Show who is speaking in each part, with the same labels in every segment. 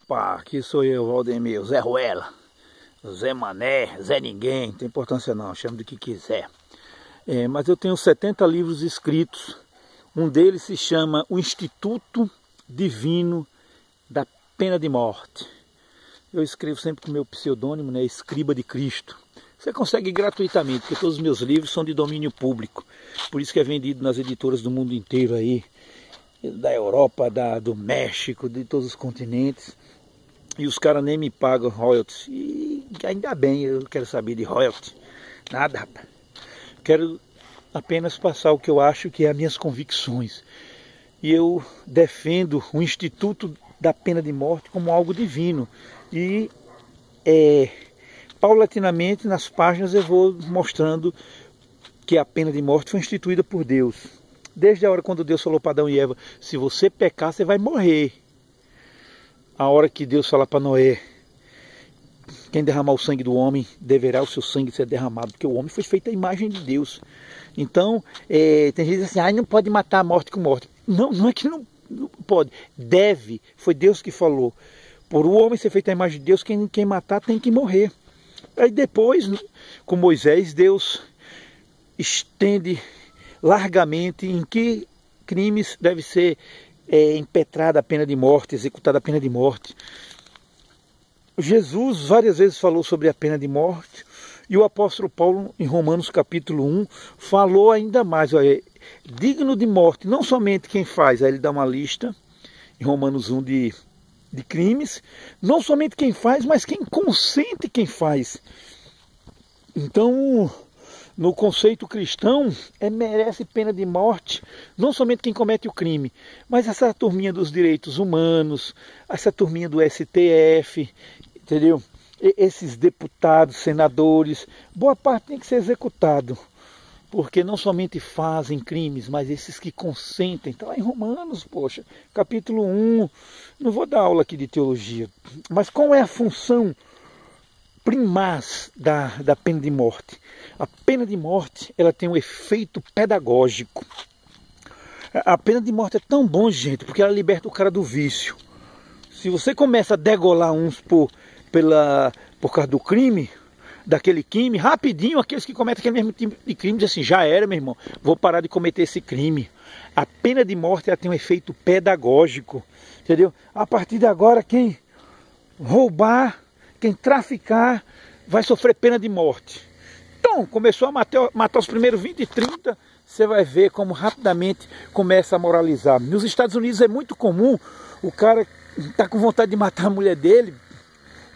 Speaker 1: Opa, aqui sou eu, Valdemir, Zé Ruela, Zé Mané, Zé Ninguém, não tem importância não, chama do que quiser. Mas eu tenho 70 livros escritos, um deles se chama O Instituto Divino da Pena de Morte. Eu escrevo sempre com o meu pseudônimo, né, Escriba de Cristo. Você consegue gratuitamente, porque todos os meus livros são de domínio público, por isso que é vendido nas editoras do mundo inteiro aí, da Europa, do México, de todos os continentes, e os caras nem me pagam royalties, e ainda bem, eu não quero saber de royalties, nada, rapaz. Quero apenas passar o que eu acho que é as minhas convicções, e eu defendo o Instituto da Pena de Morte como algo divino, e paulatinamente nas páginas eu vou mostrando que a pena de morte foi instituída por Deus. Desde a hora quando Deus falou para Adão e Eva, se você pecar, você vai morrer. A hora que Deus fala para Noé, quem derramar o sangue do homem, deverá o seu sangue ser derramado, porque o homem foi feito à imagem de Deus. Então, tem gente que diz assim, não pode matar a morte com morte. Não, não é que não pode, deve, foi Deus que falou. Por o homem ser feito à imagem de Deus, quem matar tem que morrer. Aí depois, com Moisés, Deus estende largamente em que crimes deve ser impetrada a pena de morte, executada a pena de morte. Jesus várias vezes falou sobre a pena de morte, e o apóstolo Paulo, em Romanos capítulo 1, falou ainda mais, olha, digno de morte, não somente quem faz, aí ele dá uma lista, em Romanos 1, de crimes, não somente quem faz, mas quem consente quem faz. Então, no conceito cristão, merece pena de morte, não somente quem comete o crime, mas essa turminha dos direitos humanos, essa turminha do STF, entendeu? Esses deputados, senadores, boa parte tem que ser executado, porque não somente fazem crimes, mas esses que consentem. Está lá em Romanos, poxa, capítulo 1, não vou dar aula aqui de teologia, mas qual é a função primaz da pena de morte? A pena de morte, ela tem um efeito pedagógico. A pena de morte é tão bom, gente, porque ela liberta o cara do vício. Se você começa a degolar uns por causa do crime, daquele crime, rapidinho, aqueles que cometem aquele mesmo tipo de crime dizem assim, já era, meu irmão, vou parar de cometer esse crime. A pena de morte, ela tem um efeito pedagógico, entendeu? A partir de agora, quem roubar, quem traficar, vai sofrer pena de morte. Então, começou a matar os primeiros 20 e 30, você vai ver como rapidamente começa a moralizar. Nos Estados Unidos é muito comum, o cara está com vontade de matar a mulher dele,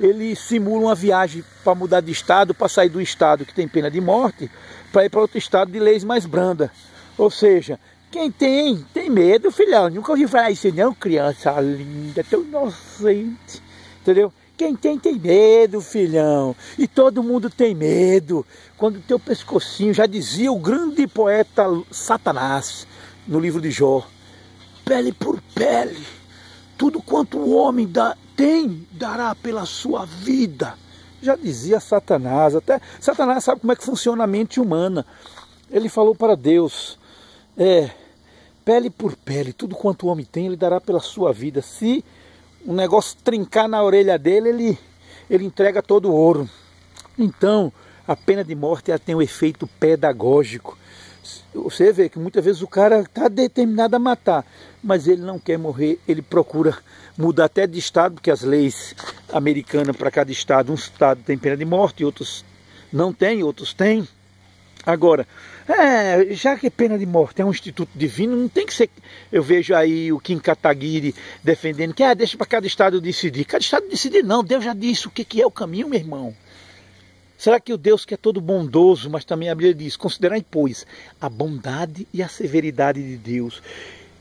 Speaker 1: ele simula uma viagem para mudar de estado, para sair do estado que tem pena de morte, para ir para outro estado de leis mais branda. Ou seja, quem tem medo, filhão. Nunca ouvi falar isso não, criança linda, tão inocente, entendeu? Quem tem medo, filhão. E todo mundo tem medo. Quando o teu pescocinho, já dizia o grande poeta Satanás, no livro de Jó, pele por pele, tudo quanto o homem dará pela sua vida. Já dizia Satanás. Até Satanás sabe como é que funciona a mente humana. Ele falou para Deus, pele por pele, tudo quanto o homem tem, ele dará pela sua vida. Se um negócio trincar na orelha dele, ele entrega todo o ouro. Então, a pena de morte ela tem um efeito pedagógico. Você vê que muitas vezes o cara está determinado a matar, mas ele não quer morrer, ele procura mudar até de estado, porque as leis americanas para cada estado, um estado tem pena de morte, outros não tem, outros têm. Agora, já que pena de morte é um instituto divino, não tem que ser... Eu vejo aí o Kim Kataguiri defendendo que deixa para cada estado decidir. Cada estado decidir não, Deus já disse o que é o caminho, meu irmão. Será que o Deus que é todo bondoso, mas também a Bíblia diz, considerai, pois, a bondade e a severidade de Deus.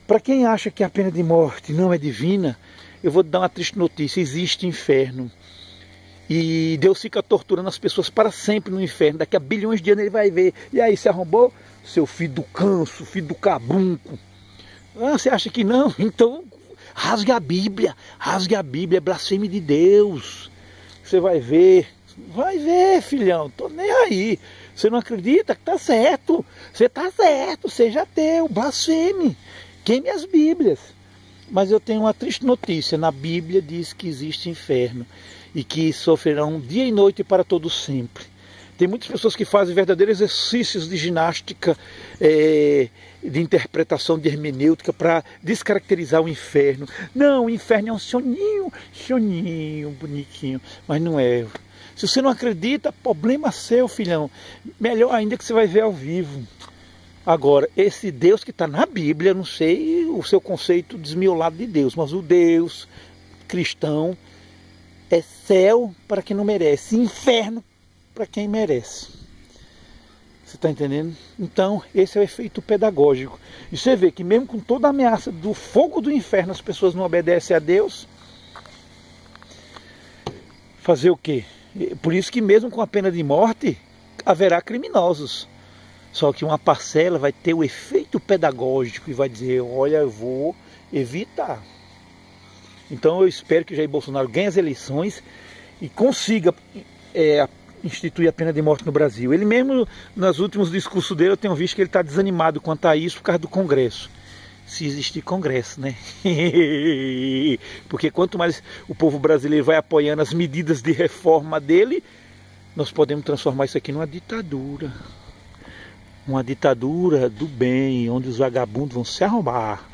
Speaker 1: Para quem acha que a pena de morte não é divina, eu vou dar uma triste notícia, existe inferno. E Deus fica torturando as pessoas para sempre no inferno. Daqui a bilhões de anos ele vai ver. E aí, se arrombou? Seu filho do canso, filho do cabrunco. Você acha que não? Então, rasgue a Bíblia, é blasfêmia de Deus. Você vai ver, filhão, tô nem aí. Você não acredita que tá certo? Você tá certo, seja ateu, blasfeme, queime as Bíblias. Mas eu tenho uma triste notícia. Na Bíblia diz que existe inferno e que sofrerão dia e noite para todo sempre. Tem muitas pessoas que fazem verdadeiros exercícios de ginástica, de interpretação, de hermenêutica para descaracterizar o inferno. Não, o inferno é um soninho bonitinho, mas não é. Se você não acredita, problema seu, filhão. Melhor ainda que você vai ver ao vivo. Agora, esse Deus que está na Bíblia, não sei o seu conceito desmiolado de Deus, mas o Deus cristão é céu para quem não merece, inferno para quem merece. Você está entendendo? Então, esse é o efeito pedagógico. E você vê que mesmo com toda a ameaça do fogo do inferno, as pessoas não obedecem a Deus. Fazer o quê? Por isso que mesmo com a pena de morte, haverá criminosos. Só que uma parcela vai ter o efeito pedagógico e vai dizer, olha, eu vou evitar. Então eu espero que Jair Bolsonaro ganhe as eleições e consiga instituir a pena de morte no Brasil. Ele mesmo, nos últimos discursos dele, eu tenho visto que ele está desanimado quanto a isso por causa do Congresso. Se existir Congresso, né? Porque quanto mais o povo brasileiro vai apoiando as medidas de reforma dele, nós podemos transformar isso aqui numa ditadura. Uma ditadura do bem, onde os vagabundos vão se arrombar.